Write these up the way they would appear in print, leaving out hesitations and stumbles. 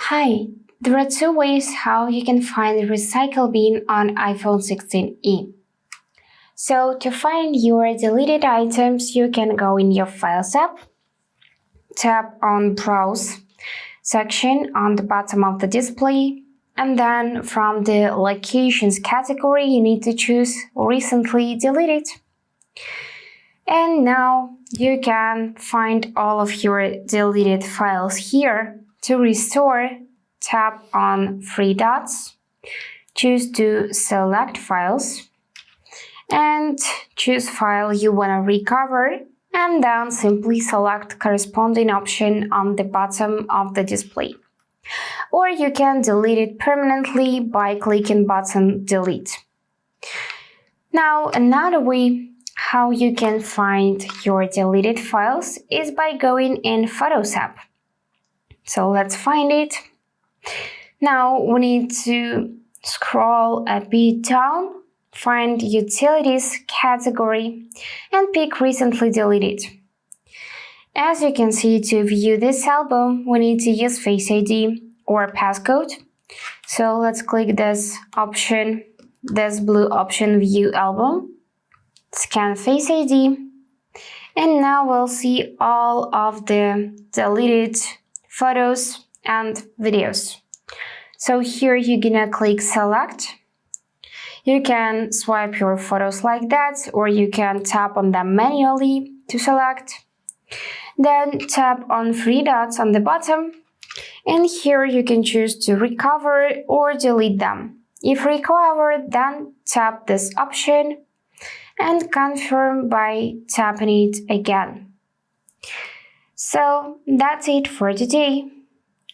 Hi, there are two ways how you can find the recycle bin on iPhone 16e. So to find your deleted items, you can go in your Files app, tap on Browse section on the bottom of the display, and then from the Locations category, you need to choose Recently Deleted. And now you can find all of your deleted files here. To restore, tap on three dots, choose to select files, and choose file you want to recover, and then simply select corresponding option on the bottom of the display. Or you can delete it permanently by clicking button Delete. Now, another way how you can find your deleted files is by going in Photos app. So let's find it. Now we need to scroll a bit down, find Utilities category, and pick Recently Deleted. As you can see, to view this album, we need to use Face ID or passcode. So let's click this option, this blue option, View Album, scan Face ID, and now we'll see all of the deleted photos and videos. So here you're gonna click Select. You can swipe your photos like that, or you can tap on them manually to select. Then tap on three dots on the bottom, and here you can choose to recover or delete them. If recovered, then tap this option and confirm by tapping it again. So that's it for today.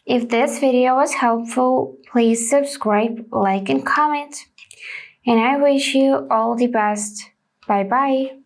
If this video was helpful, please subscribe, like, and comment. And I wish you all the best. Bye bye.